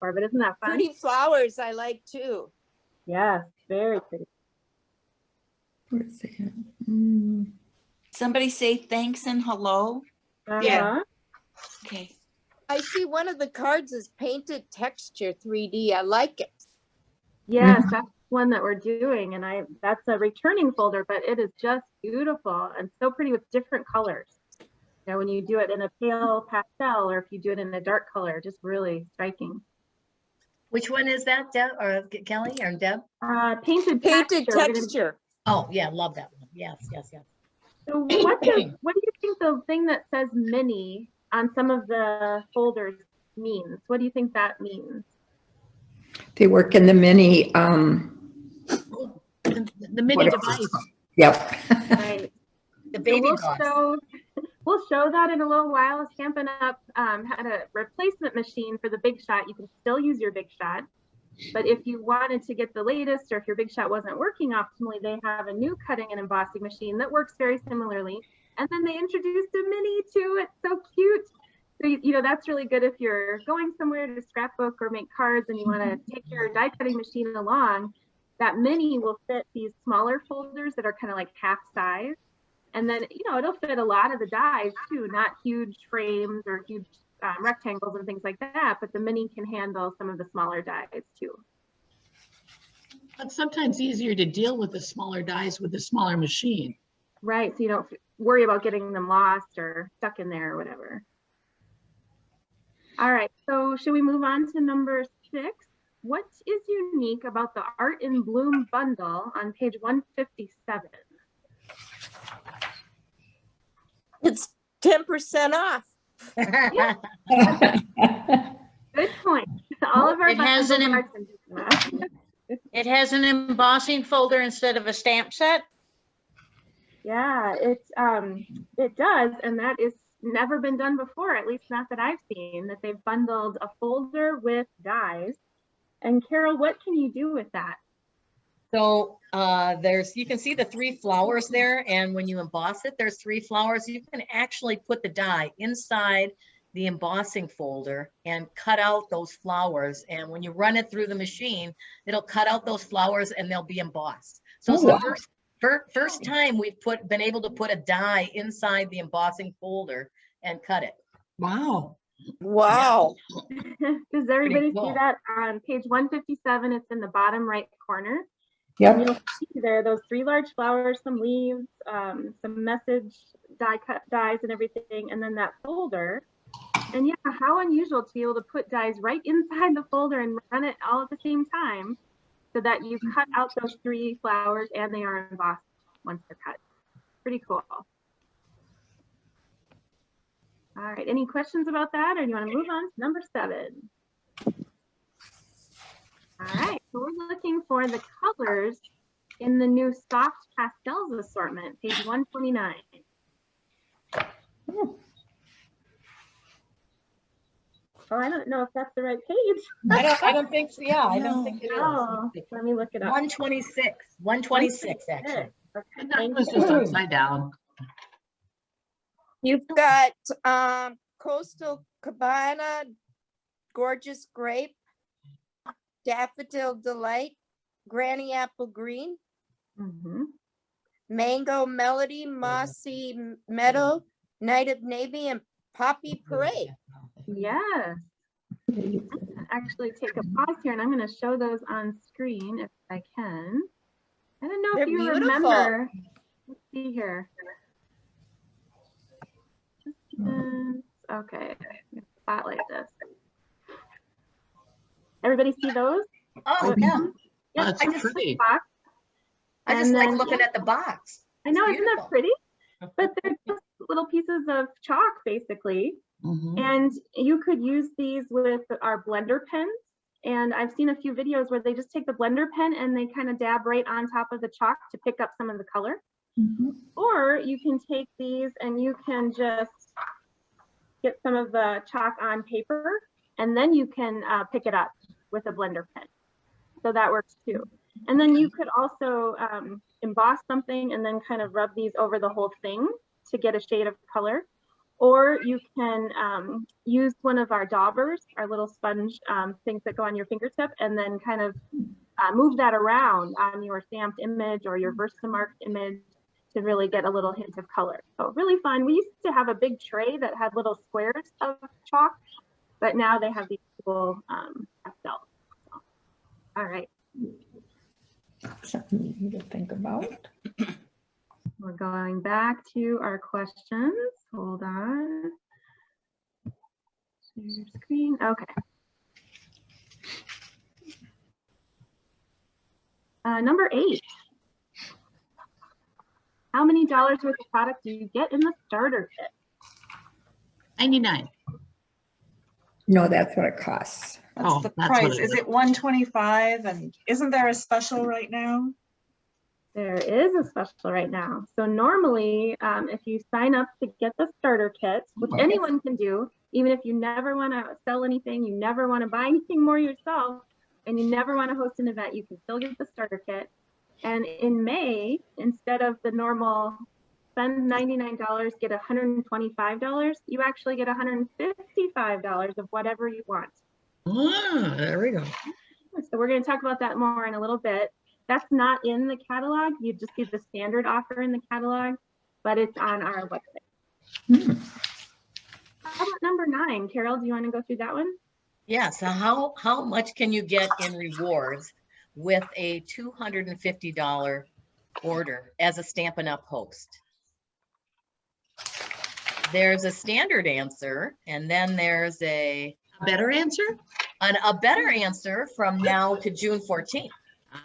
before, but isn't that fun? Pretty flowers I like too. Yes, very pretty. Somebody say thanks and hello. Yeah. Okay. I see one of the cards is painted texture 3D. I like it. Yes, that's one that we're doing, and that's a returning folder, but it is just beautiful and so pretty with different colors. You know, when you do it in a pale pastel or if you do it in a dark color, just really striking. Which one is that, Deb or Kelly or Deb? Painted texture. Oh yeah, love that one. Yes, yes, yes. So what do you think the thing that says mini on some of the folders means? What do you think that means? They work in the mini. The mini device. Yep. Right. The baby we'll show that in a little while. Stampin' Up! Had a replacement machine for the Big Shot. You can still use your Big Shot, but if you wanted to get the latest, or if your Big Shot wasn't working optimally, they have a new cutting and embossing machine that works very similarly. And then they introduced a mini too. It's so cute. So, you know, that's really good if you're going somewhere to scrapbook or make cards and you want to take your die cutting machine along. That mini will fit these smaller folders that are kind of like half size. And then, you know, it'll fit a lot of the dies too, not huge frames or huge rectangles and things like that, but the mini can handle some of the smaller dies too. It's sometimes easier to deal with the smaller dies with the smaller machine. Right, so you don't worry about getting them lost or stuck in there or whatever. All right, so should we move on to number 6? What is unique about the Art in Bloom bundle on page 157? It's 10% off. Good point. All of our it has an embossing folder instead of a stamp set. Yeah, it does, and that is never been done before, at least not that I've seen, that they've bundled a folder with dies. And Carol, what can you do with that? So you can see the 3 flowers there, and when you emboss it, there's 3 flowers. You can actually put the die inside the embossing folder and cut out those flowers. And when you run it through the machine, it'll cut out those flowers and they'll be embossed. So it's the first time we've been able to put a die inside the embossing folder and cut it. Wow. Wow. Does everybody cool. see that on page 157? It's in the bottom right corner. Yep. And you'll see there those 3 large flowers, some leaves, some message die cut dies and everything, and then that folder. And yeah, how unusual to be able to put dies right inside the folder and run it all at the same time, so that you cut out those 3 flowers and they are embossed once they're cut. Pretty cool. All right, any questions about that, or do you want to move on to number 7? All right, so we're looking for the colors in the new soft pastels assortment, page 129. Oh, I don't know if that's the right page. I don't think so. Yeah, I don't think it is. Oh, let me look it up. 126 actually. Okay, That was just upside down. You've got Coastal Cabana, Gorgeous Grape, Daffodil Delight, Granny Apple Green, Mango Melody, Mossy Meadow, Night of Navy, and Poppy Parade. Yes. Actually take a pause here and I'm going to show those on screen if I can. I don't know if you remember. Let's see here. Okay, spotlight this. Everybody see those? Oh yeah. Yep, That's pretty. I just like looking at the box. I know, isn't that pretty? But they're just little pieces of chalk basically. And you could use these with our blender pens. And I've seen a few videos where they just take the blender pen and they kind of dab right on top of the chalk to pick up some of the color. Or you can take these and you can just get some of the chalk on paper and then you can pick it up with a blender pen. So that works too. And then you could also emboss something and then kind of rub these over the whole thing to get a shade of color. or you can use one of our daubers, our little sponge things that go on your fingertip, and then kind of move that around on your stamped image or your Versamark image to really get a little hint of color. So really fun. We used to have a big tray that had little squares of chalk, but now they have these cool pastels. So, all right. Something you need to think about. We're going back to our questions. Hold on. Share screen. Okay. Number 8. How many dollars worth of product do you get in the starter kit? 99. No, that's what it costs. That's Oh, the that's what price. it Is is. it 125? And isn't there a special right now? There is a special right now. So normally, if you sign up to get the starter kit, which anyone can do, even if you never want to sell anything, you never want to buy anything more yourself, and you never want to host an event, you can still get the starter kit. And in May, instead of the normal spend $99, get $125, you actually get $155 of whatever you want. Ah, there we go. So we're going to talk about that more in a little bit. That's not in the catalog. You just see the standard offer in the catalog, but it's on our website. How about number 9? Carol, do you want to go through that one? Yeah, so how much can you get in rewards with a $250 order as a Stampin' Up! Host? There's a standard answer, and then there's a Better answer? better answer from now to June 14th. Ah,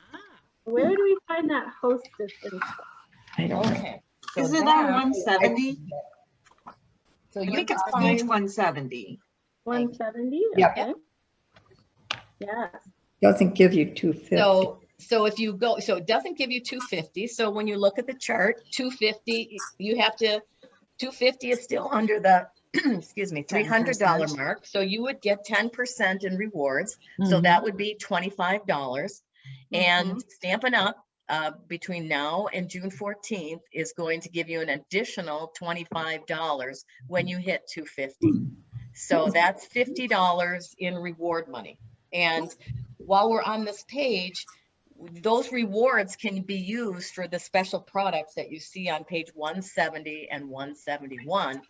Where do we find that hostess info? I don't know. Okay. So Is it on that- 170? So I you think it's can page find 170. 170? Yep. Okay. Yes. Doesn't give you 250. So if you go, so it doesn't give you 250. So when you look at the chart, 250, you have to, 250 is still under the, excuse me, $300 10%. mark. So you would get 10% in rewards. So mhm. that would be $25. And Stampin' Up! Between now and June 14th is going to give you an additional $25 when you hit 250. So that's $50 in reward money. And while we're on this page, those rewards can be used for the special products that you see on page 170 and 171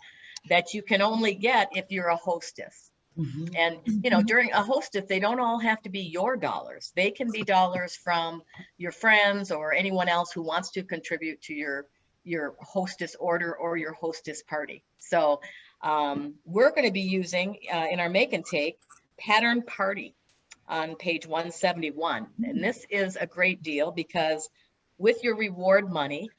that you can only get if you're a hostess. Mhm. And, you know, during a hostess, they don't all have to be your dollars. They can be dollars from your friends or anyone else who wants to contribute to your hostess order or your hostess party. So we're going to be using in our make and take pattern party on page 171. And this is a great deal because with your reward money,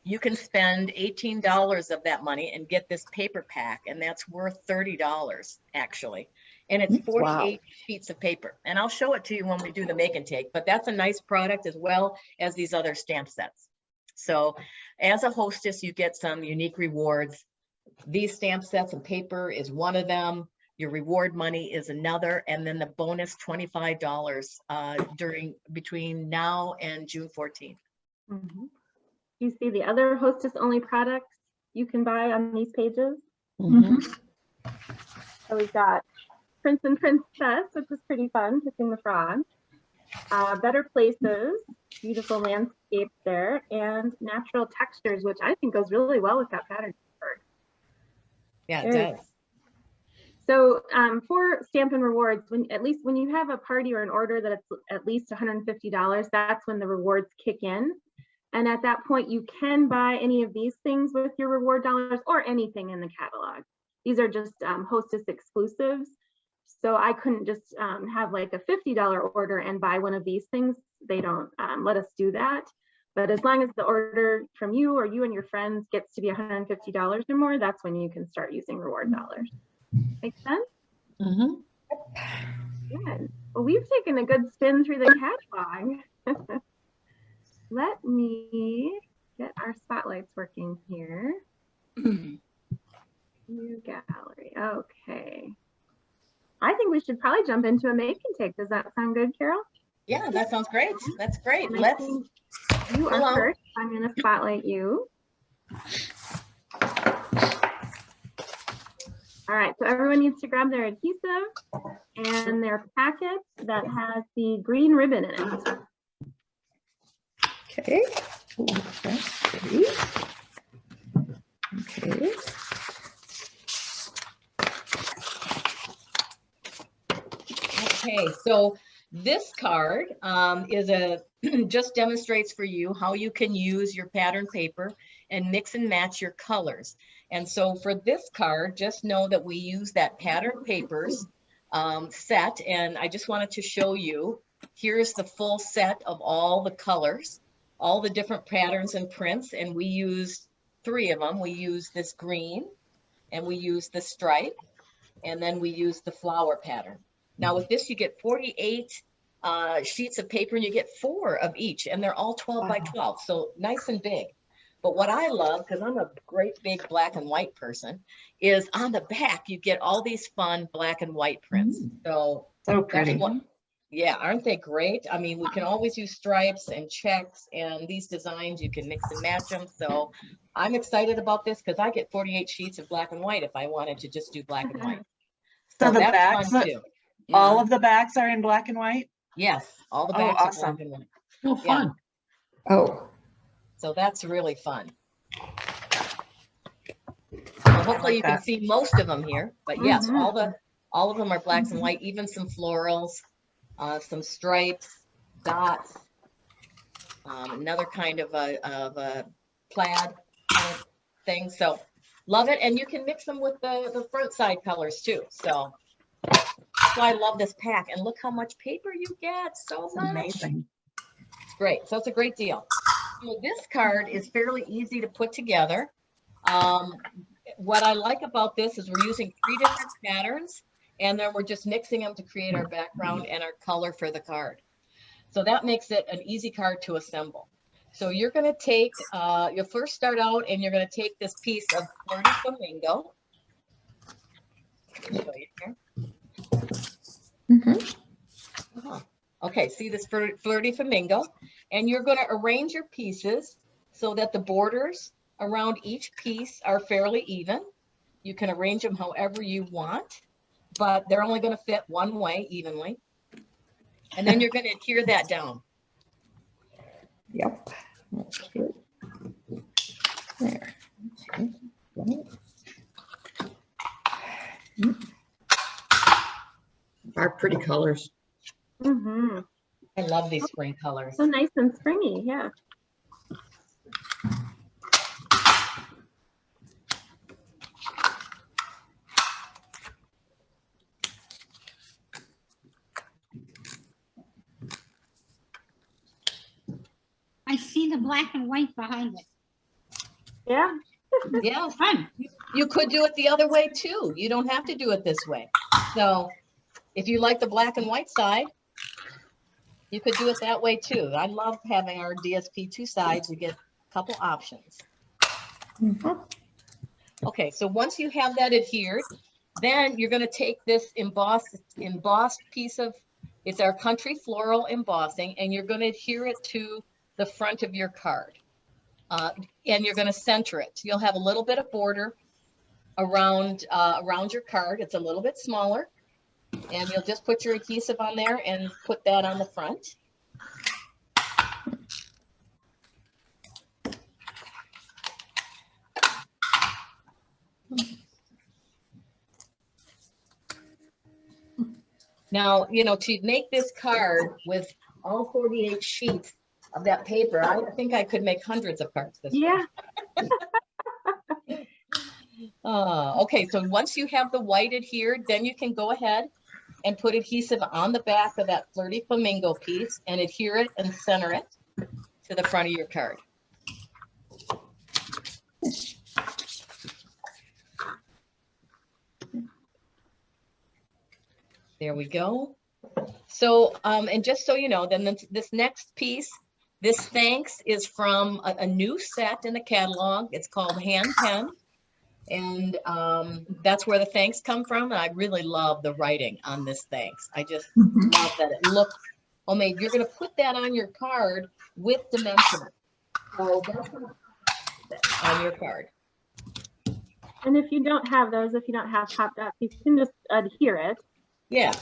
you can spend $18 of that money and get this paper pack, and that's worth $30 actually. And it's 48 sheets of paper. And I'll show it to you when we do the make and take, but that's a nice product as well as these other stamp sets. So as a hostess, you get some unique rewards. These stamp sets and paper is one of them. Your reward money is another, and then the bonus $25 between now and June 14th. You see the other hostess only products you can buy on these pages. Mhm. So we've got Prince and Princess, which is pretty fun, kissing the frog. Better Places, beautiful landscape there, and Natural Textures, which I think goes really well with that pattern. Yeah, it Very does. So for Stampin' Rewards, at least when you have a party or an order that it's at least $150, that's when the rewards kick in. And at that point, you can buy any of these things with your reward dollars or anything in the catalog. These are just hostess exclusives. So I couldn't just have like a $50 order and buy one of these things. They don't let us do that. But as long as the order from you or you and your friends gets to be $150 or more, that's when you can start using reward dollars. Make sense? Mhm. Good. Well, we've taken a good spin through the catalog. Let me get our spotlights working here. New gallery. Okay. I think we should probably jump into a make and take. Does that sound good, Carol? Yeah, that sounds great. That's great. And I Let's, think you are hello. first. I'm going to spotlight you. All right, so everyone needs to grab their adhesive and their packet that has the green ribbon in it. Okay. Ooh, that's pretty. Okay. Okay, so this card just demonstrates for you how you can use your pattern paper and mix and match your colors. And so for this card, just know that we use that pattern papers set, and I just wanted to show you, here's the full set of all the colors, all the different patterns and prints, and we used 3 of them. We use this green, and we use the stripe, and then we use the flower pattern. Now with this, you get 48 sheets of paper, and you get 4 of each, and they're all 12 by 12, so nice and big. But what I love, because I'm a great big black and white person, is on the back, you get all these fun black and white prints. So pretty. Yeah, aren't they great? I mean, we can always use stripes and checks, and these designs, you can mix and match them. So I'm excited about this because I get 48 sheets of black and white if I wanted to just do black and white. So the that's backs, fun too. all of the backs are in black and white? Yes, all the Oh, backs are awesome. black and white. Oh, fun. Oh, So that's really fun. So hopefully you can see most of them here, but yes, all of them are blacks and white, even some florals, some stripes, dots, another kind of a plaid kind of thing. So love it. And you can mix them with the front side colors too. So that's why I love this pack. And look how much paper you get. So much. Amazing. It's great. So it's a great deal. So this card is fairly easy to put together. What I like about this is we're using 3 different patterns, and then we're just mixing them to create our background and our color for the card. So that makes it an easy card to assemble. So you're going to take, you'll first start out and you're going to take this piece of Flirty Flamingo. Show you here. Okay, see this Flirty Flamingo, and you're going to arrange your pieces so that the borders around each piece are fairly even. You can arrange them however you want, but they're only going to fit one way evenly. And then you're going to adhere that down. yep. Okay. There. Okay. Are pretty colors. Mm-hmm. I love these spring colors. So nice and springy, yeah. I see the black and white behind it. Yeah. Yeah, Fun. you could do it the other way too. You don't have to do it this way. So if you like the black and white side, you could do it that way too. I love having our DSP 2 sides. You get a couple options. Okay, so once you have that adhered, then you're going to take this embossed piece of, it's our country floral embossing, and you're going to adhere it to the front of your card. And you're going to center it. You'll have a little bit of border around your card. It's a little bit smaller, and you'll just put your adhesive on there and put that on the front. Now, you know, to make this card with all 48 sheets of that paper, I think I could make hundreds of cards this way. Yeah. Okay, so once you have the white adhered, then you can go ahead and put adhesive on the back of that Flirty Flamingo piece and adhere it and center it to the front of your card. There we go. So, and just so you know, then this next piece, this thanks is from a new set in the catalog. It's called Hand Pen. And that's where the thanks come from. And I really love the writing on this thanks. I just love that it looks homemade. You're going to put that on your card with dimensional. So that's on your card. And if you don't have those, if you don't have Pop Dots, you can just adhere it, Yeah,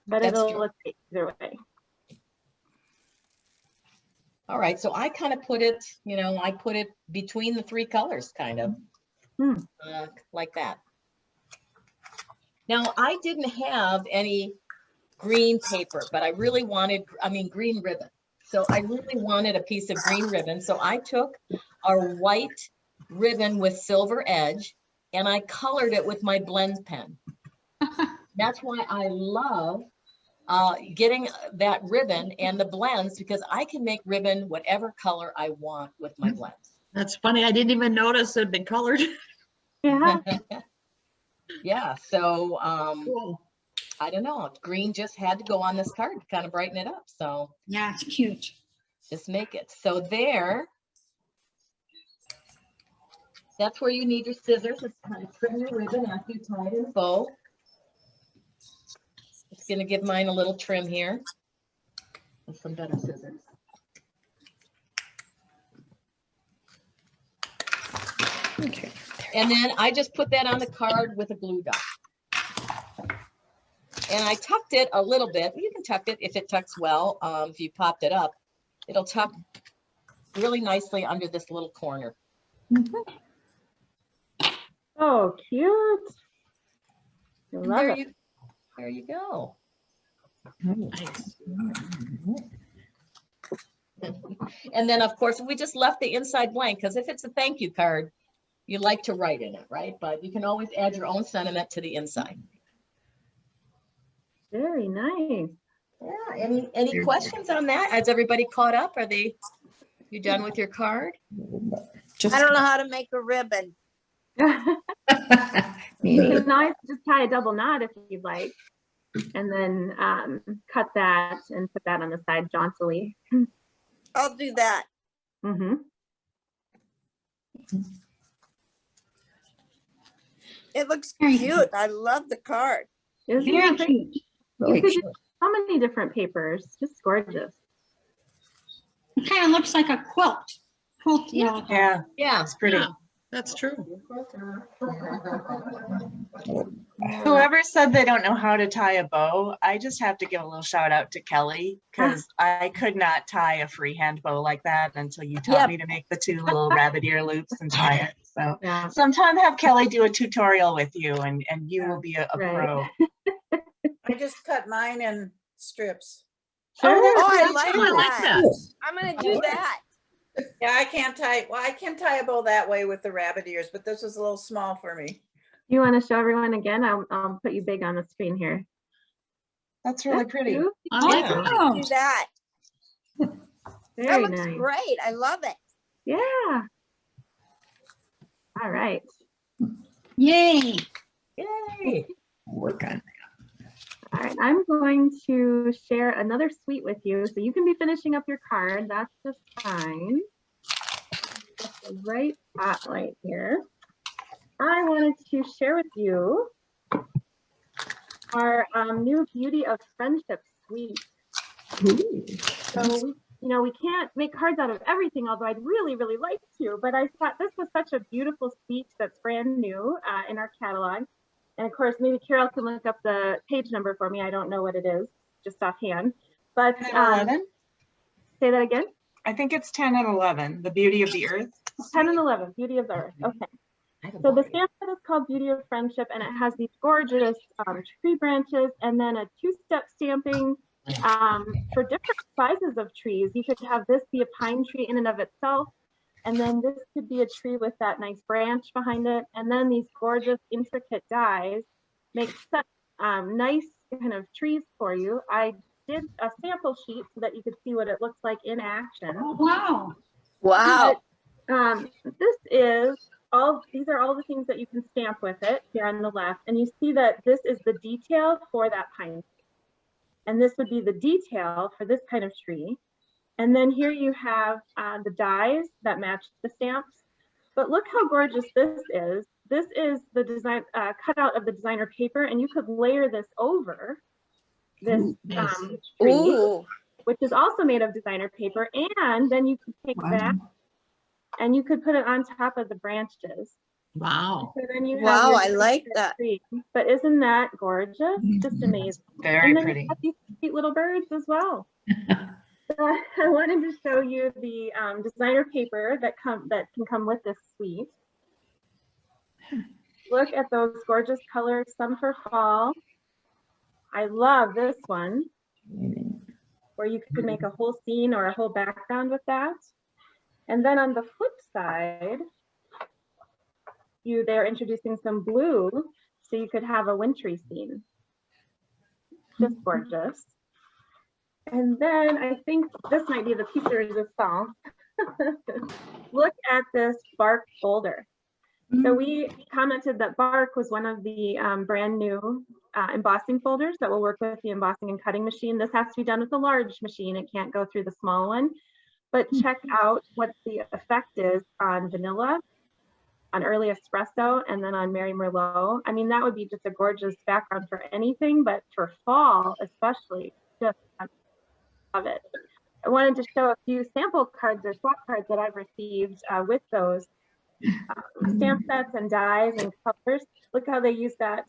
but That's it'll true. look great either way. all right. So I kind of put it, I put it between the three colors, kind of. Hmm. Like that. Now, I didn't have any green paper, but I really wanted, green ribbon. So I really wanted a piece of green ribbon. So I took our white ribbon with silver edge and I colored it with my blend pen. That's why I love getting that ribbon and the blends, because I can make ribbon whatever color I want with my blends. That's funny. I didn't even notice it had been colored. Yeah. Yeah, so Cool. I don't know, green just had to go on this card to kind of brighten it up. So Yeah, it's cute. just make it. So there, that's where you need your scissors. Just kind of trim your ribbon after you tie it in a bow. Just gonna give mine a little trim here. And some better scissors. Okay. And then I just put that on the card with a glue dot. And I tucked it a little bit. You can tuck it if it tucks well. If you popped it up, it'll tuck really nicely under this little corner. Oh, cute. I And love there it. there you go. Nice. And then of course, we just left the inside blank because if it's a thank you card, you like to write in it, right? But you can always add your own sentiment to the inside. Very nice. Yeah, any questions on that? Has everybody caught up? You done with your card? Just I don't know how to make a ribbon. You me neither. can always just tie a double knot if you'd like, and then cut that and put that on the side jauntily. I'll do that. Mm-hmm. It looks Very cute. I love the card. Isn't Very that great? cute. Really You could cute. use so many different papers. Just gorgeous. It kind of looks like a quilt. Quilt, you know. Yeah, Yeah. it's pretty. Yeah, that's true. Whoever said they don't know how to tie a bow, I just have to give a little shout out to Kelly because I could not tie a freehand bow like that until you taught Yep. me to make the two little rabbit ear loops and tie it. So Yeah. sometime have Kelly do a tutorial with you and you will be a Right. pro. I just cut mine in strips. Sure. Oh, I Oh, like I like that. that. I'm gonna do that. Yeah, I can't tie, well, I can tie a bow that way with the rabbit ears, but this was a little small for me. You want to show everyone again? I'll put you big on the screen here. That's really pretty. Cute. I Oh, like I'm that. gonna do that. That Very looks nice. great. I love it. Yeah. All right. Yay. Yay. Work on. All right. I'm going to share another suite with you. So you can be finishing up your card. That's just fine. Just the right spotlight here. I wanted to share with you our new Beauty of Friendship suite. Ooh. So we can't make cards out of everything, although I'd really, really like to, but I thought this was such a beautiful suite that's brand new in our catalog. And of course, maybe Carol can look up the page number for me. I don't know what it is, just offhand. But 10 and 11? say that again. I think it's 10 and 11, the beauty of the earth. 10 and 11, Beauty of the Earth. Okay. I don't So the know. stamp set is called Beauty of Friendship, and it has these gorgeous tree branches and then a two-step stamping for different sizes of trees. You could have this be a pine tree in and of itself, and then this could be a tree with that nice branch behind it, and then these gorgeous intricate dies make such nice kind of trees for you. I did a sample sheet so that you could see what it looks like in action. Oh, wow. Wow. These are all the things that you can stamp with it here on the left. And you see that this is the detail for that pine tree. And this would be the detail for this kind of tree. And then here you have the dies that match the stamps. But look how gorgeous this is. This is the design cutout of the designer paper, and you could layer this over this tree, Ooh. which is also made of designer paper. And then you could take that and you could put it on top of the branches. Wow. So then you have Wow, your I like decorative that. tree. But isn't that gorgeous? Just amazing. Very And then pretty. you have these cute little birds as well. So I wanted to show you the designer paper that can come with this suite. Look at those gorgeous colors, some for fall. I love this one, where you could make a whole scene or a whole background with that. And then on the flip side, they're introducing some blue, so you could have a wintry scene. Just gorgeous. And then I think this might be the piece de resistance. Look at this bark folder. So we commented that bark was one of the brand new embossing folders that will work with the embossing and cutting machine. This has to be done with a large machine. It can't go through the small one. But check out what the effect is on vanilla, on early espresso, and then on Mary Merlot. I mean, that would be just a gorgeous background for anything, but for fall especially, just love it. I wanted to show a few sample cards or swap cards that I've received with those stamp sets and dies and colors. Look how they use that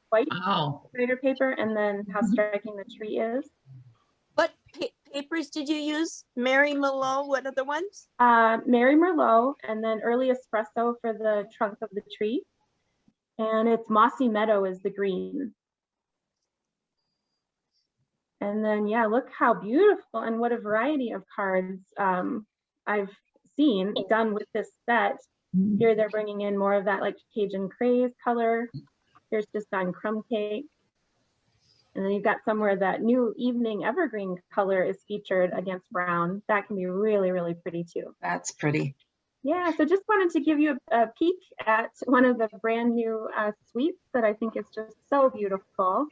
white Wow. decorator paper, and then how striking the tree is. What papers did you use? Mary Malone, what other ones? Mary Merlot, and then early espresso for the trunk of the tree. And it's Mossy Meadow is the green. And then, yeah, look how beautiful and what a variety of cards I've seen done with this set. Here they're bringing in more of that like Cajun craze color. Here's just on crumb cake. And then you've got somewhere that new evening evergreen color is featured against brown. That can be really, really pretty too. That's pretty. Yeah, so just wanted to give you a peek at one of the brand new suites that I think is just so beautiful.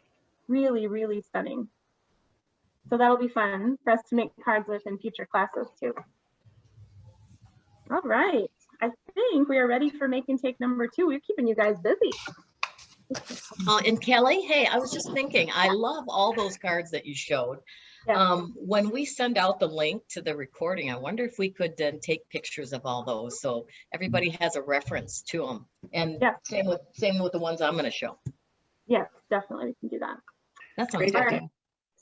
Really, really stunning. So that'll be fun for us to make cards with in future classes too. All right, I think we are ready for make and take number 2. We're keeping you guys busy. And Kelly, hey, I was just thinking, I love all those cards that you showed. Yeah. When we send out the link to the recording, I wonder if we could then take pictures of all those so everybody has a reference to them. And Yeah. same with the ones I'm going to show. Yes, definitely we can do that. That sounds Great good. idea. Right.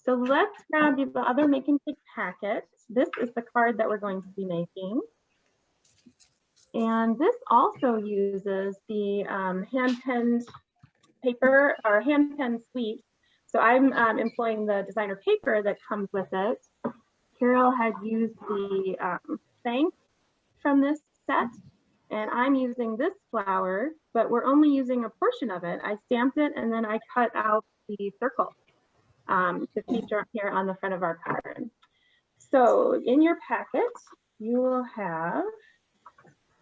So let's grab the other make and take packet. This is the card that we're going to be making. And this also uses the hand-penned paper or hand-penned suite. So I'm employing the designer paper that comes with it. Carol had used the thank from this set, and I'm using this flower, but we're only using a portion of it. I stamped it and then I cut out the circle to feature here on the front of our card. So in your packet, you will have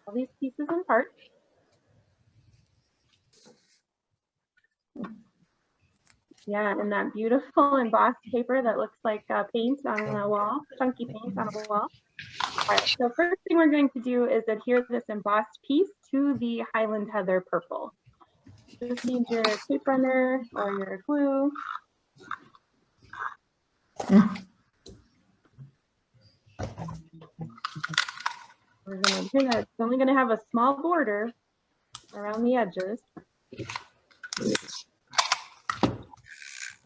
all these pieces and parts. Yeah, and that beautiful embossed paper that looks like paint on a wall, chunky paint on a wall. All right, so first thing we're going to do is adhere this embossed piece to the Highland Heather purple. Just need your tape runner or your glue. We're going to adhere that. It's only going to have a small border around the edges.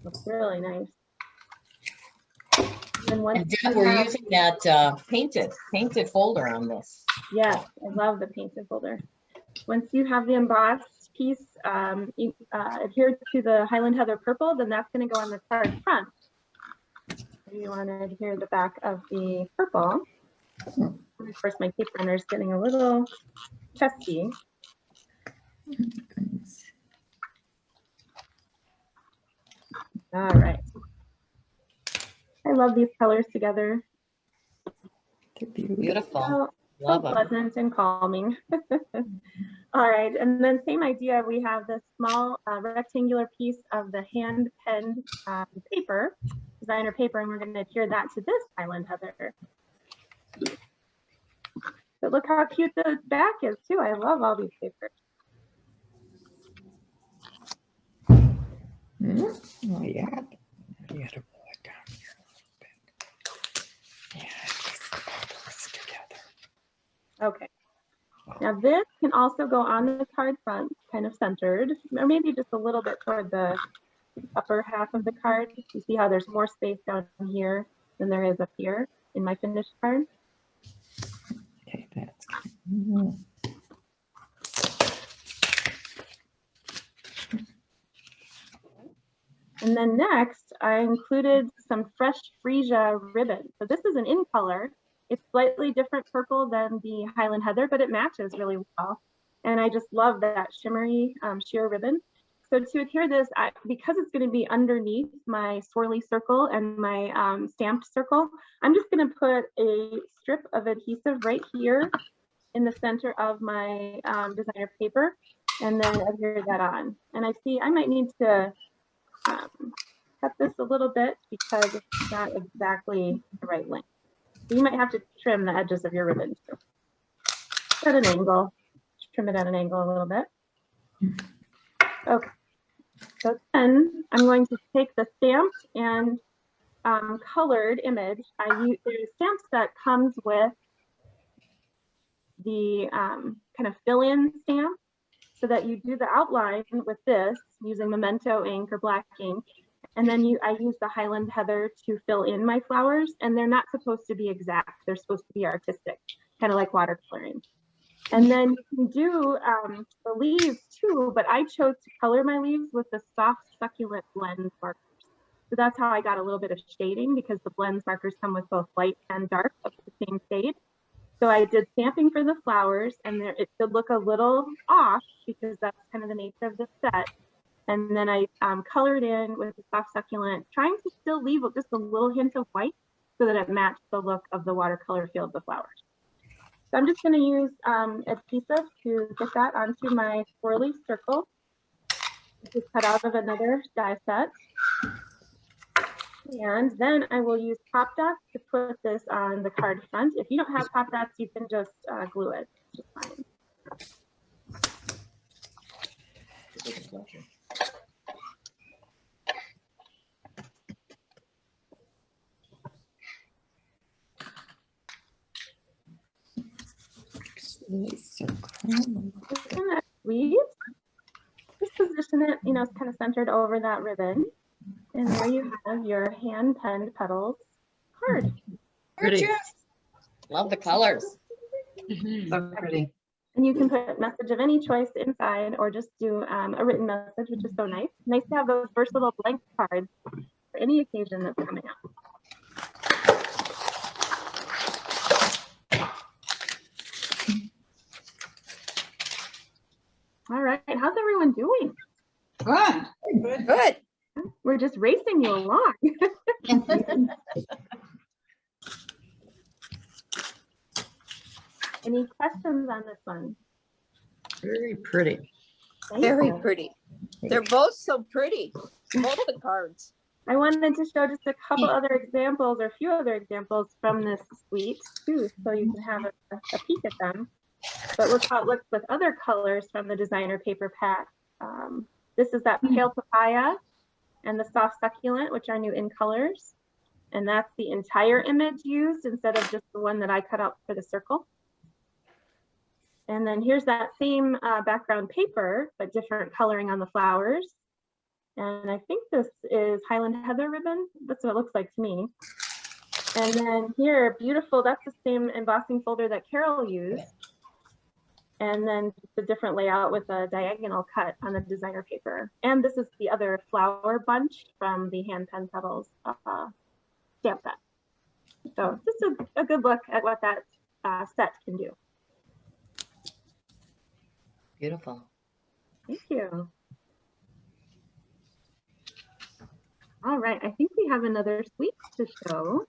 Looks really nice. And once And you then we're have- using that painted folder on this. Yes, I love the painted folder. Once you have the embossed piece adhered to the Highland Heather purple, then that's going to go on the card front. You want to adhere the back of the purple. And of course, my tape runner is getting a little chesty. All right. I love these colors together. They're beautiful. Beautiful. So Love them. pleasant and calming. All right, and then same idea, we have this small rectangular piece of the hand-penned paper, designer paper, and we're going to adhere that to this Highland Heather. But look how cute the back is too. I love all these papers. Oh, yeah. You gotta pull it down here a little bit. Yeah, just pull this together. Okay. Now this can also go on the card front, kind of centered, or maybe just a little bit toward the upper half of the card. You see how there's more space down here than there is up here in my finished card. Okay, that's good. And then next, I included some fresh freesia ribbon. So this is an in color. It's slightly different purple than the Highland Heather, but it matches really well. And I just love that shimmery sheer ribbon. So to adhere this, because it's going to be underneath my swirly circle and my stamped circle, I'm just going to put a strip of adhesive right here in the center of my designer paper, and then adhere that on. And I see I might need to cut this a little bit because it's not exactly the right length. So you might have to trim the edges of your ribbon too. At an angle, trim it at an angle a little bit. Okay, so then I'm going to take the stamped and colored image. There's a stamp set comes with the kind of fill-in stamp, so that you do the outline with this using Memento ink or black ink. And then I use the Highland Heather to fill in my flowers, and they're not supposed to be exact. They're supposed to be artistic, kind of like watercoloring. And then you can do the leaves too, but I chose to color my leaves with the soft succulent blend markers. So that's how I got a little bit of shading, because the blends markers come with both light and dark of the same shade. So I did stamping for the flowers, and it could look a little off because that's kind of the nature of the set. And then I colored in with the soft succulent, trying to still leave just a little hint of white so that it matched the look of the watercolor field of the flowers. So I'm just going to use adhesive to get that onto my swirly circle. This is cut out of another die set. And then I will use pop dots to put this on the card front. If you don't have pop dots, you can just glue it. Just fine. Isn't that sweet? Just position it, it's kind of centered over that ribbon. And there you have your hand penned petals card. Pretty. Love the colors. So pretty. And you can put a message of any choice inside, or just do a written message, which is so nice. Nice to have those versatile blank cards for any occasion that's coming up. All right, how's everyone doing? Good. Good. We're just racing you along. Any questions on this one? Very pretty. Thank Very you. pretty. They're both so pretty, both the cards. I wanted to show just a couple other examples, or a few other examples from this suite too, so you can have a peek at them. But look how it looks with other colors from the designer paper pack. This is that pale papaya and the soft succulent, which are new in colors. And that's the entire image used instead of just the one that I cut out for the circle. And then here's that same background paper, but different coloring on the flowers. And I think this is Highland Heather ribbon. That's what it looks like to me. And then here, beautiful, that's the same embossing folder that Carol used. And then just a different layout with a diagonal cut on the designer paper. And this is the other flower bunch from the hand pen petals stamp set. So just a good look at what that set can do. Beautiful. Thank you. All right, I think we have another suite to show.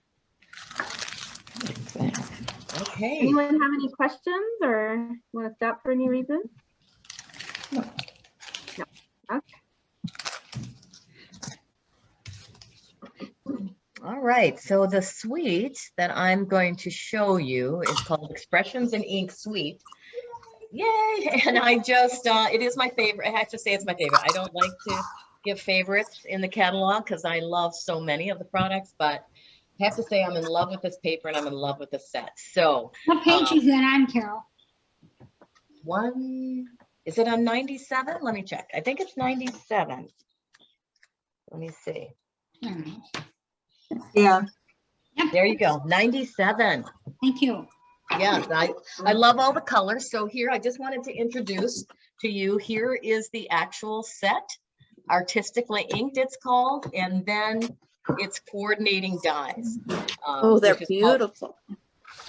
Okay. Anyone have any questions or want to stop for any reason? No. Okay. All right. So the suite that I'm going to show you is called Expressions in Ink Suite. Yay! And I just, it is my favorite. I have to say it's my favorite. I don't like to give favorites in the catalog because I love so many of the products, but I have to say I'm in love with this paper and I'm in love with the set. So What page is that on, Carol? Is it on 97? Let me check. I think it's 97. Let me see. There it is. Yeah. There you go, 97. Thank you. Yes, I love all the colors. So here, I just wanted to introduce to you, here is the actual set, artistically inked it's called, and then it's coordinating dies. Oh, they're which is called- beautiful.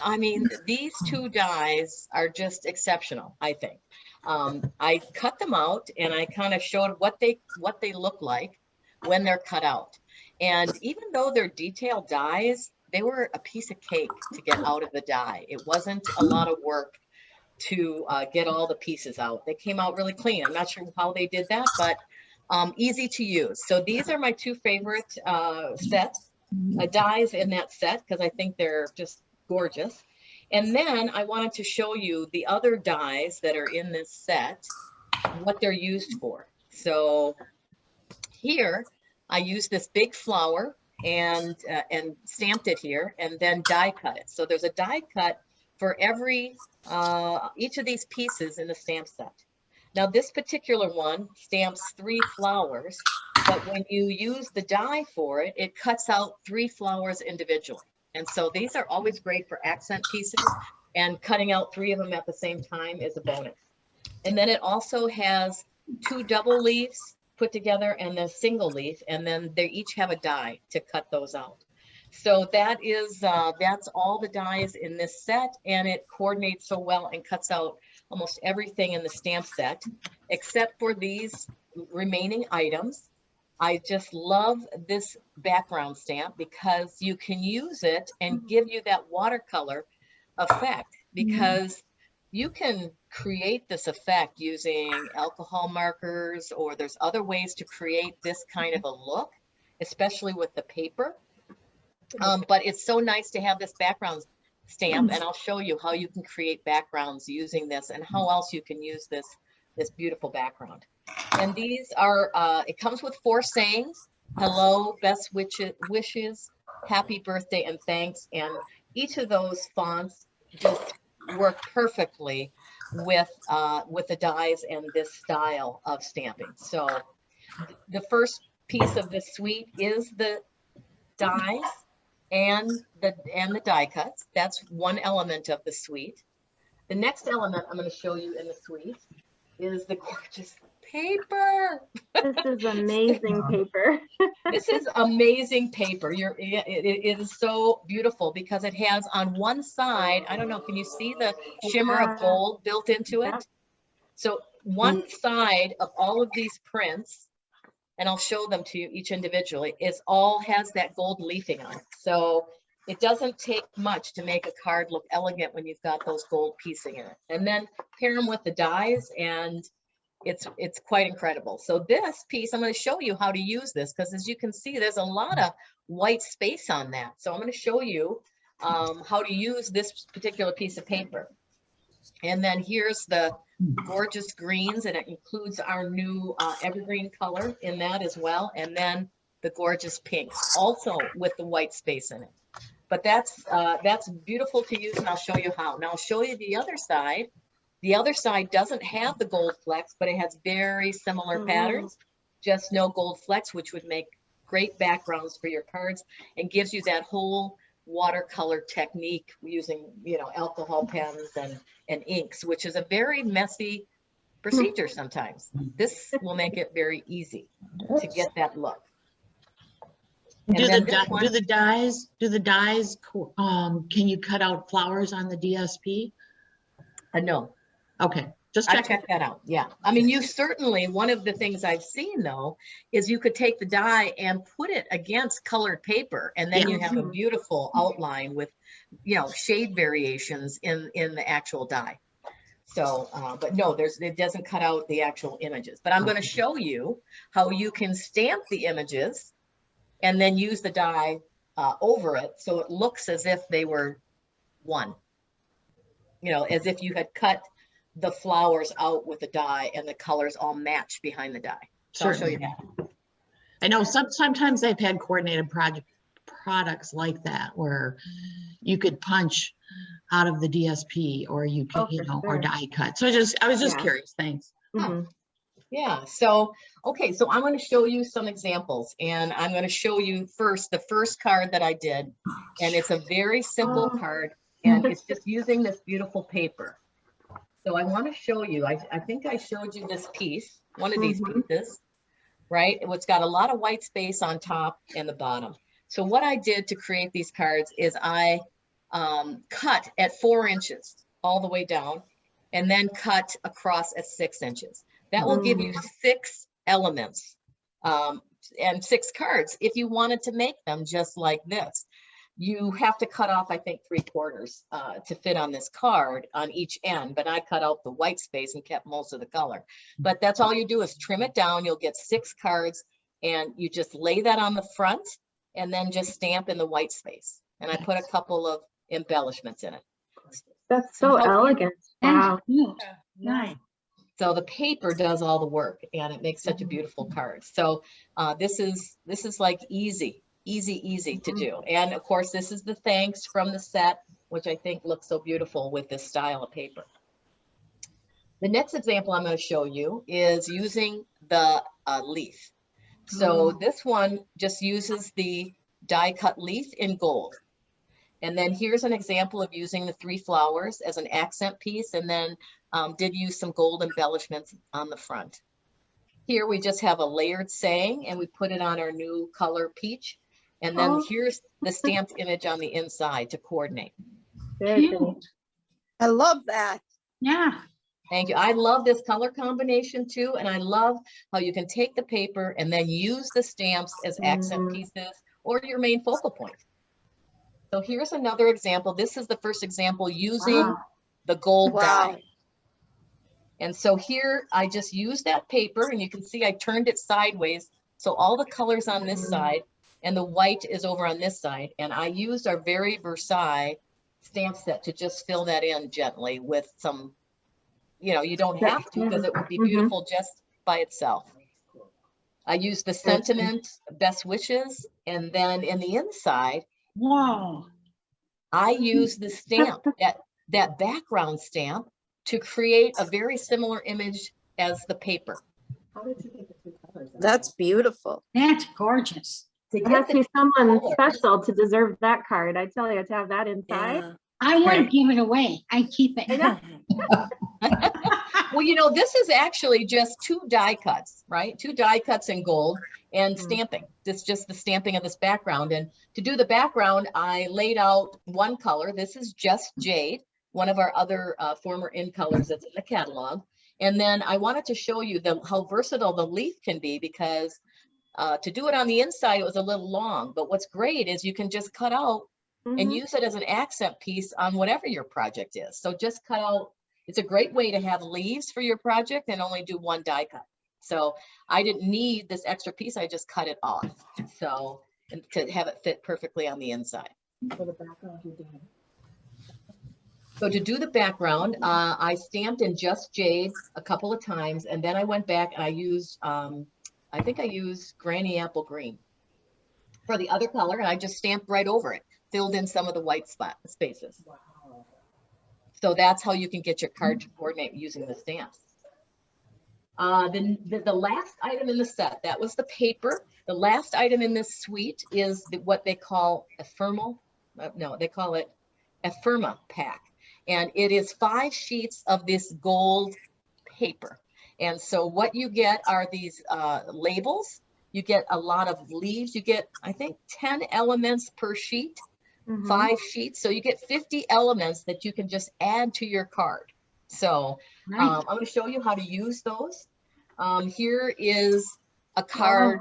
I mean, these two dies are just exceptional, I think. I cut them out and I kind of showed what they look like when they're cut out. And even though they're detailed dies, they were a piece of cake to get out of the die. It wasn't a lot of work to get all the pieces out. They came out really clean. I'm not sure how they did that, but easy to use. So these are my two favorite sets, dies in that set, because I think they're just gorgeous. And then I wanted to show you the other dies that are in this set, what they're used for. So here I used this big flower and stamped it here and then die cut it. So there's a die cut for every each of these pieces in the stamp set. Now this particular one stamps 3 flowers, but when you use the die for it, it cuts out 3 flowers individually. And so these are always great for accent pieces, and cutting out 3 of them at the same time is a bonus. And then it also has 2 double leaves put together and a single leaf, and then they each have a die to cut those out. So that is that's all the dies in this set, and it coordinates so well and cuts out almost everything in the stamp set except for these remaining items. I just love this background stamp because you can use it and give you that watercolor effect, because you can create this effect using alcohol markers, or there's other ways to create this kind of a look, especially with the paper. But it's so nice to have this background stamp, and I'll show you how you can create backgrounds using this and how else you can use this beautiful background. And these are, it comes with 4 sayings: hello, best wishes, happy birthday, and thanks. And each of those fonts just work perfectly with the dies and this style of stamping. So the first piece of the suite is the dies and the die cuts. That's one element of the suite. The next element I'm going to show you in the suite is the gorgeous paper. This is amazing paper. This is amazing paper. It is so beautiful because it has on one side, I don't know, can you see the shimmer of gold built into it? Yep. So one side of all of these prints, and I'll show them to you each individually, has that gold leafing on it. So it doesn't take much to make a card look elegant when you've got those gold piecing in it. And then pair them with the dies, and it's quite incredible. So this piece, I'm going to show you how to use this, because as you can see, there's a lot of white space on that. So I'm going to show you how to use this particular piece of paper. And then here's the gorgeous greens, and it includes our new evergreen color in that as well. And then the gorgeous pinks, also with the white space in it. But that's beautiful to use, and I'll show you how. Now I'll show you the other side. The other side doesn't have the gold flecks, but it has very similar patterns, just no gold flecks, which would make great backgrounds for your cards and gives you that whole watercolor technique using, alcohol pens and inks, which is a very messy procedure sometimes. This will make it very easy to get that look. Do the dies, can you cut out flowers on the DSP? No. Okay, just I check that out. Yeah. I mean, you certainly, one of the things I've seen though, is you could take the die and put it against colored paper, and then you have a beautiful outline with, shade variations in the actual die. So, but no, it doesn't cut out the actual images, but I'm going to show you how you can stamp the images and then use the die over it, so it looks as if they were one. As if you had cut the flowers out with the die and the colors all match behind the die. So I'll show you that. I know sometimes I've had coordinated products like that where you could punch out of the DSP or you could, Oh, for or sure. die cut. So I was just Yeah. curious. Thanks. Mhm. Yeah, so, okay, so I'm going to show you some examples, and I'm going to show you first the first card that I did, and it's a very simple Oh. card, and it's just using this beautiful paper. So I want to show you, I think I showed you this piece, one of these Mhm. pieces, right? It's got a lot of white space on top and the bottom. So what I did to create these cards is I cut at 4 inches all the way down, and then cut across at 6 inches. That will give you 6 elements and 6 cards. If you wanted to make them just like this, you have to cut off, I think, 3/4 to fit on this card on each end, but I cut out the white space and kept most of the color. But that's all you do is trim it down. You'll get 6 cards, and you just lay that on the front and then just stamp in the white space. And I put a couple of embellishments in it. That's so elegant. Wow. Nice. So the paper does all the work, and it makes such a beautiful card. So this is like easy to do. And of course, this is the thanks from the set, which I think looks so beautiful with this style of paper. The next example I'm going to show you is using the leaf. So this one just uses the die cut leaf in gold. And then here's an example of using the 3 flowers as an accent piece, and then did use some gold embellishments on the front. Here we just have a layered saying, and we put it on our new color peach. And then here's the stamped image on the inside to coordinate. Very pretty. Cute. I love that. Yeah. Thank you. I love this color combination too, and I love how you can take the paper and then use the stamps as accent pieces or your main focal point. So here's another example. This is the first example using the gold die. And so here I just used that paper, and you can see I turned it sideways. So all the colors on this side and the white is over on this side. And I used our very Versailles stamp set to just fill that in gently with some, you don't have to, because it would be beautiful just by itself. I used the sentiment, best wishes, and then in the inside, Whoa. I used the stamp, that background stamp, to create a very similar image as the paper. How did you get the 2 colors? That's beautiful. That's gorgeous. It has to be someone special to deserve that card. I tell you, to have that inside. Yeah. I wouldn't Right. give it away. I'd keep it. I know. Well, this is actually just 2 die cuts, right? 2 die cuts in gold and stamping. This is just the stamping of this background. And to do the background, I laid out 1 color. This is just jade, one of our other former in colors that's in the catalog. And then I wanted to show you how versatile the leaf can be, because to do it on the inside, it was a little long. But what's great is you can just cut out and use it as an accent piece on whatever your project is. So just cut out. It's a great way to have leaves for your project and only do 1 die cut. So I didn't need this extra piece. I just cut it off. So to have it fit perfectly on the inside. For the background, you did. So to do the background, I stamped in just jade a couple of times, and then I went back and I used, I think I used Granny Apple Green for the other color, and I just stamped right over it, filled in some of the white spaces. Wow. So that's how you can get your card to coordinate using the stamps. Then the last item in the set, that was the paper. The last item in this suite is what they call they call it Ephemera pack. And it is 5 sheets of this gold paper. And so what you get are these labels. You get a lot of leaves. You get, I think, 10 elements per sheet. 5 sheets, so you get 50 elements that you can just add to your card. So I'm going to show you how to use those. Here is a card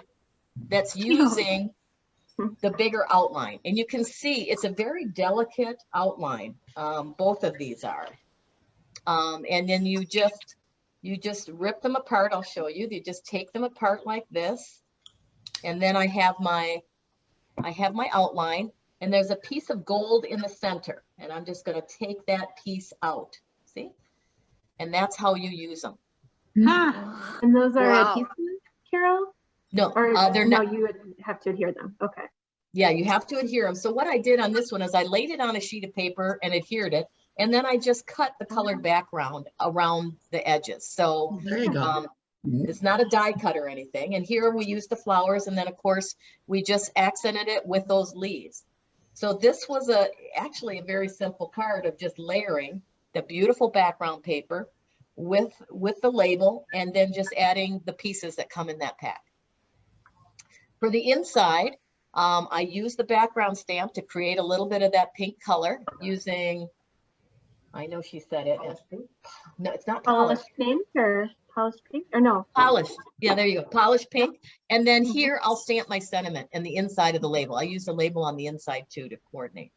that's using the bigger outline, and you can see it's a very delicate outline. Both of these are, and then you just rip them apart. I'll show you. You just take them apart like this, and then I have my outline. And there's a piece of gold in the center, and I'm just going to take that piece out. See? And that's how you use them. And those are adhesive, Carol? No, Or they're no, not. you would have to adhere them. Okay. Yeah, you have to adhere them. So what I did on this one is I laid it on a sheet of paper and adhered it. And then I just cut the colored background around the edges. So There you go. it's not a die cut or anything. And here we use the flowers. And then of course, we just accented it with those leaves. So this was actually a very simple card of just layering the beautiful background paper with the label and then just adding the pieces that come in that pack. For the inside, I used the background stamp to create a little bit of that pink color using, I know she said it. No, it's not polished. Polished pink or polished pink or no? Polished. Yeah, there you go. Polished pink. And then here I'll stamp my sentiment and the inside of the label. I use the label on the inside too to coordinate.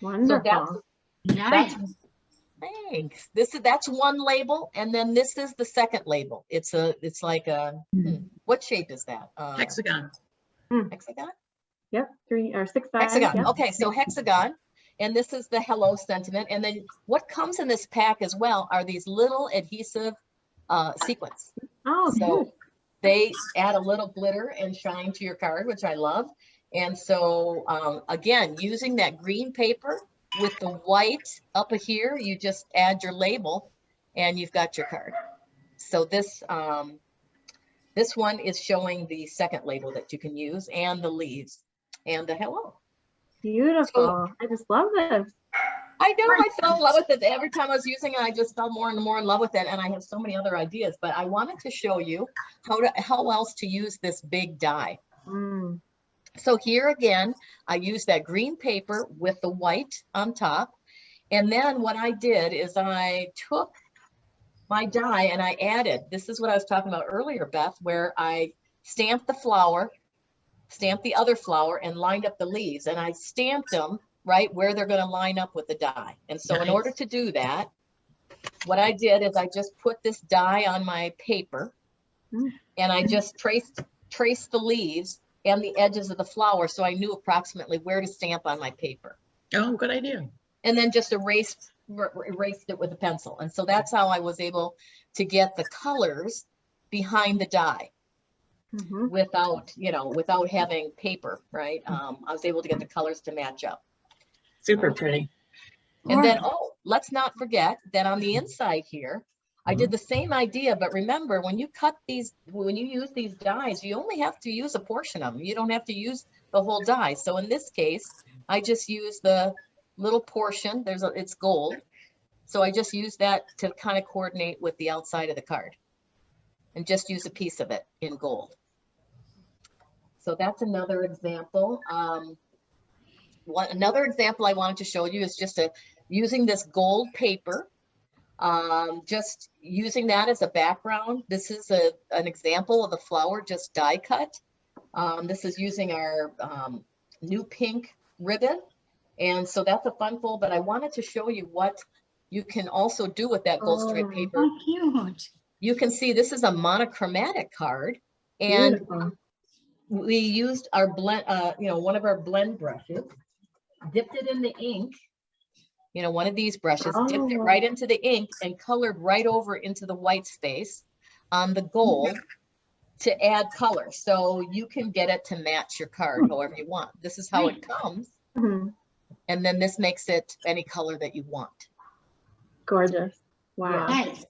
Wonderful. So Nice. thanks. That's one label, and then this is the second label. It's like a what shape is that? Hexagon. Hexagon? Yep, 3 or 6 sides. Hexagon. Yep. Okay, so hexagon, and this is the hello sentiment. And then what comes in this pack as well are these little adhesive sequins. Oh, So good. they add a little glitter and shine to your card, which I love. And so again, using that green paper with the white up here, you just add your label and you've got your card. So this one is showing the second label that you can use and the leaves and the hello. Beautiful. I just love this. I know, I fell in love with it. Every time I was using it, I just fell more and more in love with it. And I have so many other ideas, but I wanted to show you how else to use this big die. Mm. So here again, I used that green paper with the white on top. And then what I did is I took my die and I added, this is what I was talking about earlier, Beth, where I stamped the flower, stamped the other flower and lined up the leaves, and I stamped them right where they're going to line up with the die. And so in order to do that, what I did is I just put this die on my paper and I just traced the leaves and the edges of the flower, so I knew approximately where to stamp on my paper. Oh, good idea. And then just erased it with a pencil. And so that's how I was able to get the colors behind the die without having paper, right? I was able to get the colors to match up. Super pretty. And then, let's not forget that on the inside here, I did the same idea, but remember, when you use these dies, you only have to use a portion of them. You don't have to use the whole die. So in this case, I just use the little portion. It's gold. So I just use that to kind of coordinate with the outside of the card and just use a piece of it in gold. So that's another example. Another example I wanted to show you is just using this gold paper. Just using that as a background. This is an example of the flower just die cut. This is using our new pink ribbon. And so that's a fun fold, but I wanted to show you what you can also do with that gold stripe paper. Oh, cute. You can see this is a monochromatic card, and we used our blend, one of our blend brushes, dipped it in the ink, one of these brushes, dipped it right into the ink and colored right over into the white space on the gold to add color. So you can get it to match your card however you want. This is how it comes. And then this makes it any color that you want. Gorgeous. Wow. Nice.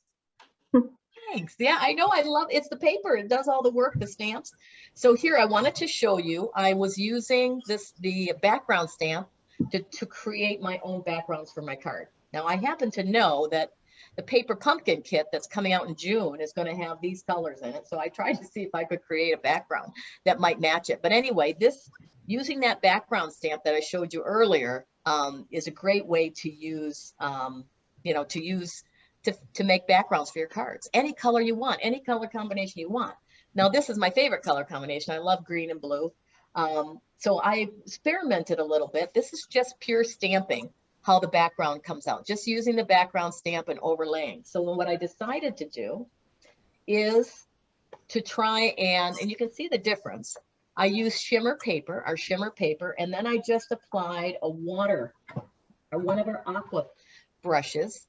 Thanks. Yeah, I know. I love it's the paper. It does all the work, the stamps. So here I wanted to show you, I was using the background stamp to create my own backgrounds for my card. Now I happen to know that the paper pumpkin kit that's coming out in June is going to have these colors in it. So I tried to see if I could create a background that might match it. But anyway, using that background stamp that I showed you earlier is a great way to use, to make backgrounds for your cards. Any color you want, any color combination you want. Now this is my favorite color combination. I love green and blue. So I experimented a little bit. This is just pure stamping, how the background comes out, just using the background stamp and overlaying. So what I decided to do is to try and you can see the difference. I used shimmer paper, our shimmer paper, and then I just applied one of our aqua brushes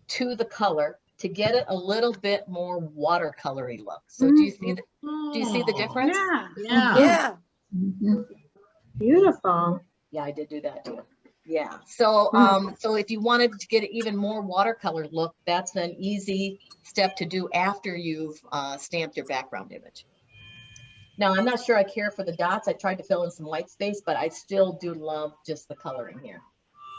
to the color to get it a little bit more watercolory look. So do you see the difference? Yeah. Yeah. Yeah. Beautiful. Yeah, I did do that too. Yeah, so so if you wanted to get an even more watercolor look, that's an easy step to do after you've stamped your background image. Now, I'm not sure I care for the dots. I tried to fill in some white space, but I still do love just the coloring here.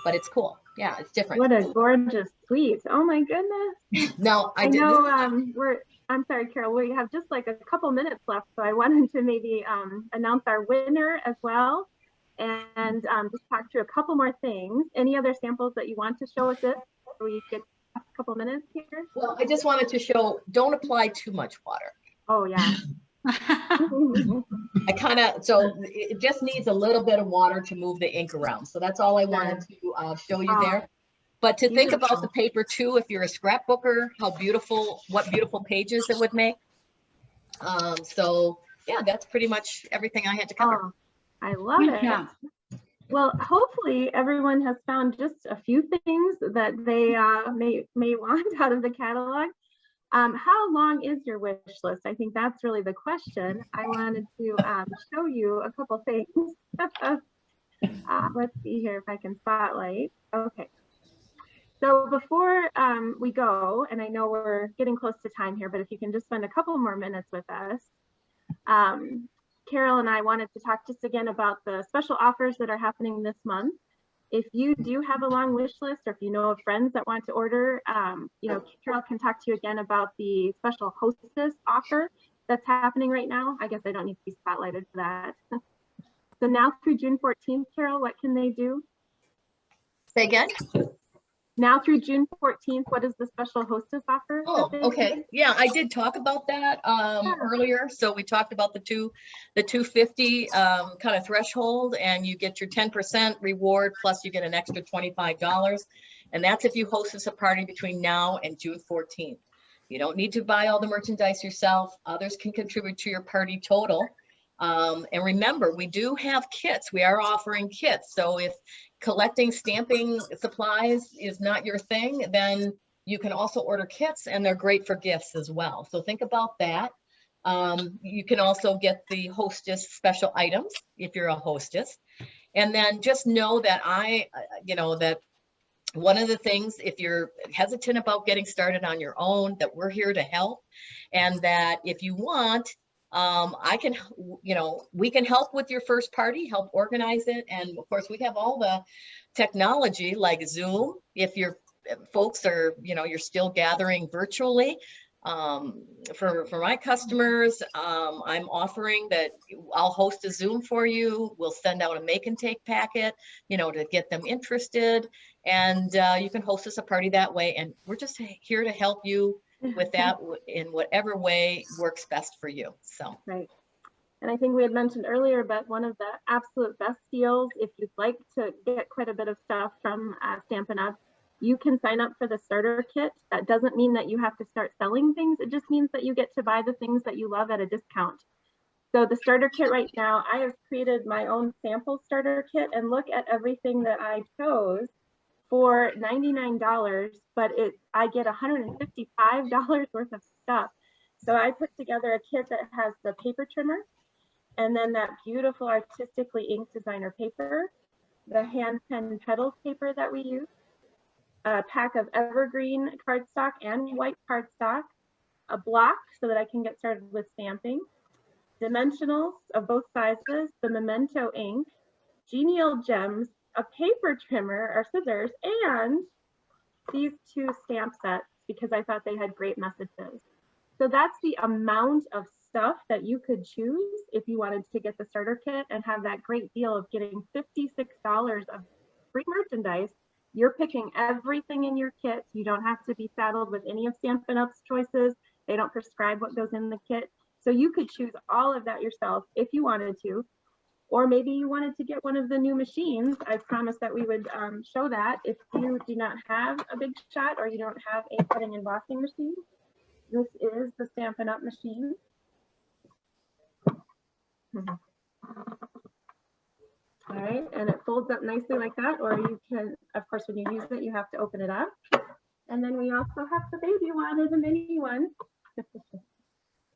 But it's cool. Yeah, it's different. What a gorgeous suite. Oh my goodness. Now, I know I'm sorry, Carol, we have just like a couple minutes left, so I wanted to maybe announce our winner as well, and just talk through a couple more things. Any other samples that you want to show us it? We get a couple minutes here. Well, I just wanted to show, don't apply too much water. Oh yeah. I kind of, so it just needs a little bit of water to move the ink around. So that's all I wanted to show you there. But to think about the paper too, if you're a scrapbooker, how beautiful, what beautiful pages it would make. So yeah, that's pretty much everything I had to cover. Oh, I love Good it. job. Well, hopefully everyone has found just a few things that they may want out of the catalog. How long is your wish list? I think that's really the question. I wanted to show you a couple things. Let's see here if I can spotlight. Okay. So before we go, and I know we're getting close to time here, but if you can just spend a couple more minutes with us. Carol and I wanted to talk just again about the special offers that are happening this month. If you do have a long wish list, or if you know of friends that want to order, you know, Carol can talk to you again about the special hostess offer that's happening right now. I guess I don't need to be spotlighted for that. So now through June 14th, Carol, what can they do? Say again? Now through June 14th, what is the special hostess offer? Oh, okay. Yeah, I did talk about that earlier. So we talked about the 250 kind of threshold, and you get your 10% reward, plus you get an extra $25. And that's if you host us a party between now and June 14th. You don't need to buy all the merchandise yourself. Others can contribute to your party total. And remember, we do have kits. We are offering kits. So if collecting stamping supplies is not your thing, then you can also order kits, and they're great for gifts as well. So think about that. You can also get the hostess special items if you're a hostess. And then just know that that one of the things, if you're hesitant about getting started on your own, that we're here to help. And that if you want, we can help with your first party, help organize it. And of course, we have all the technology like Zoom. If your folks are, you're still gathering virtually. For my customers, I'm offering that I'll host a Zoom for you. We'll send out a make and take packet, to get them interested. And you can host us a party that way. And we're just here to help you with that in whatever way works best for you. So right. And I think we had mentioned earlier, but one of the absolute best deals, if you'd like to get quite a bit of stuff from Stampin' Up, you can sign up for the starter kit. That doesn't mean that you have to start selling things. It just means that you get to buy the things that you love at a discount. So the starter kit right now, I have created my own sample starter kit, and look at everything that I chose for $99, but I get $155 worth of stuff. So I put together a kit that has the paper trimmer, and then that beautiful artistically inked designer paper, the hand pen petals paper that we use, a pack of evergreen cardstock and white cardstock, a block so that I can get started with stamping, dimensionals of both sizes, the memento ink, genial gems, a paper trimmer or scissors, and these 2 stamp sets because I thought they had great messages. So that's the amount of stuff that you could choose if you wanted to get the starter kit and have that great deal of getting $56 of free merchandise. You're picking everything in your kit. You don't have to be saddled with any of Stampin' Up's choices. They don't prescribe what goes in the kit. So you could choose all of that yourself if you wanted to. Or maybe you wanted to get one of the new machines. I promised that we would show that. If you do not have a Big Shot or you don't have a cutting and embossing machine, this is the Stampin' Up machine. All right, and it folds up nicely like that, or you can, of course, when you use it, you have to open it up. And then we also have the baby one, or the mini one.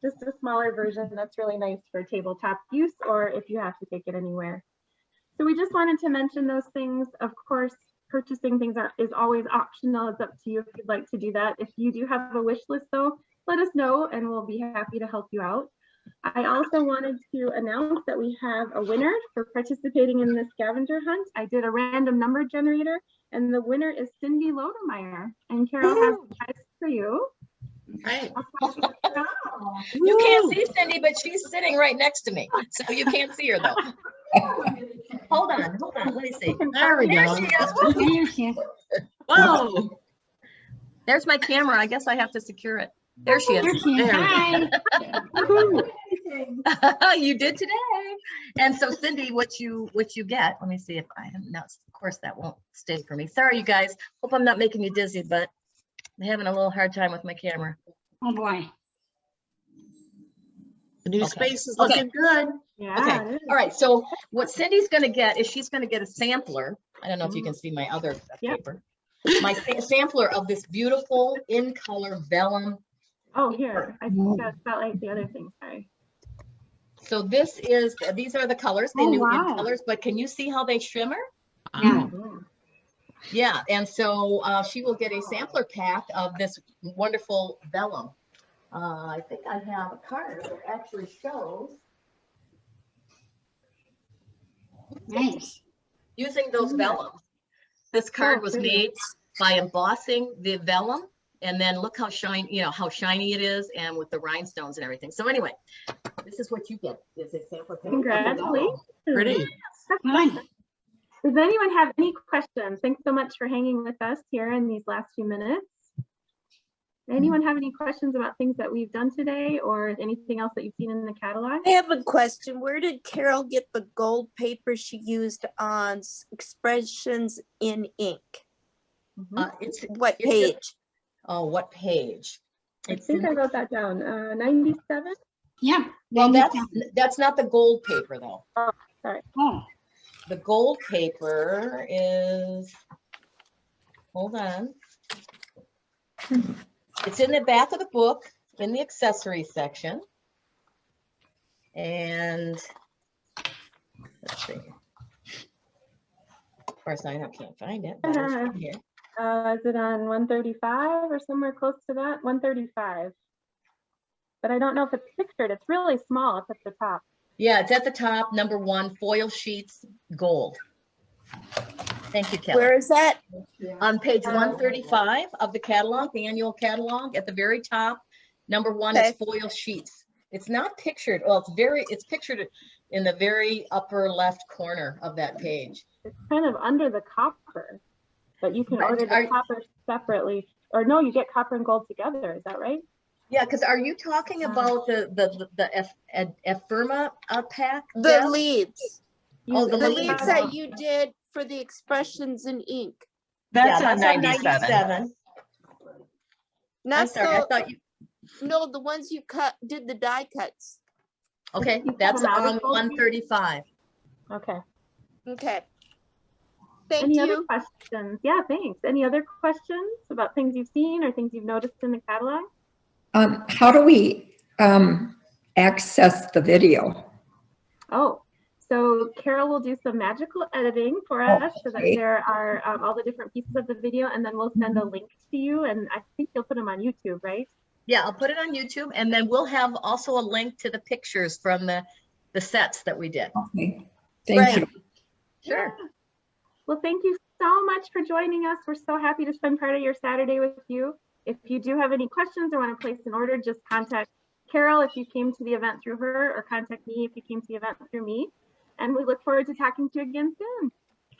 Just a smaller version that's really nice for tabletop use, or if you have to take it anywhere. So we just wanted to mention those things. Of course, purchasing things is always optional. It's up to you if you'd like to do that. If you do have a wish list though, let us know and we'll be happy to help you out. I also wanted to announce that we have a winner for participating in this scavenger hunt. I did a random number generator and the winner is Cindy Lodemeyer. And Carol has a prize for you. Right. You can't see Cindy, but she's sitting right next to me. So you can't see her though. Hold on, let me see. There we There go. she is. There she is. Whoa. There's my camera. I guess I have to secure it. There she There is. she is. There we Hi. You did today. And so Cindy, what you get, let me see if I am not, of course that won't stay for me. Sorry, you guys. Hope I'm not making you dizzy, but I'm having a little hard time with my camera. Oh, boy. The new Okay. space is Okay. looking good. Yeah. Okay, it is. all right. So what Cindy's gonna get is she's gonna get a sampler. I don't know if you can see my other Yep. paper. My sampler of this beautiful in color vellum. Oh, here. I think that felt like the other thing. Sorry. So these are the colors, the Oh, new in wow. colors, but can you see how they shimmer? Yeah. Wow. Yeah, and so she will get a sampler pack of this wonderful vellum. I think I have a card that actually shows Nice. using those vellums. This card was pretty. made by embossing the vellum, and then look how shiny, how shiny it is, and with the rhinestones and everything. So anyway, this is what you get, is a sampler pack. Congratulations. Pretty. Fun. Does anyone have any questions? Thanks so much for hanging with us here in these last few minutes. Anyone have any questions about things that we've done today or anything else that you've seen in the catalog? I have a question. Where did Carol get the gold paper she used on expressions in ink? It's What it's in- page? Oh, what page? I It's think in- I wrote that down. 97? Yeah. Well, Maybe that's not the gold paper though. Oh, The gold paper is, hold on. It's in the back of the book, in the accessories section. And let's see. Of course, I can't find it. But it's in here. Is it on 135 or somewhere close to that? 135. But I don't know if it's pictured. It's really small up at the top. Yeah, it's at the top, number 1, foil sheets, gold. Thank you, Kelly. Where is that? On page 135 of the catalog, the annual catalog, at the very top, number 1 is Okay. foil sheets. It's not pictured. Well, it's pictured in the very upper left corner of that page. It's kind of under the copper, but you can Right. order the copper separately. Or no, you get copper and gold together. Is that right? Yeah, because are you talking about the Ephirma pack? The Deb? leaves. Oh, The leaves. leaves that you did for the expressions in ink. That's Yeah, on 97. I'm Not sorry, I the, thought you, no, the ones you did the die cuts. okay, You that's come out of on gold? 135. Okay. Okay. Thank Any other you. questions? Yeah, thanks. Any other questions about things you've seen or things you've noticed in the catalog? How do we access the video? Oh, so Carol will do some magical editing for us so that Okay. there are all the different pieces of the video, and then we'll send a link to you. And I think you'll put them on YouTube, right? Yeah, I'll put it on YouTube, and then we'll have also a link to the pictures from the sets that we did. Okay, thank Right. you. Sure. Yeah. Well, thank you so much for joining us. We're so happy to spend part of your Saturday with you. If you do have any questions or want to place an order, just contact Carol if you came to the event through her, or contact me if you came to the event through me. And we look forward to talking to you again soon.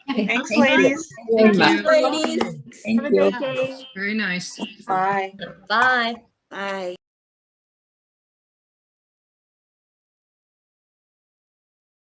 Thanks, Thank you. ladies. Very Thank much. you. Ladies. Thank Have a you. great day. Very nice. Bye. Bye. Bye.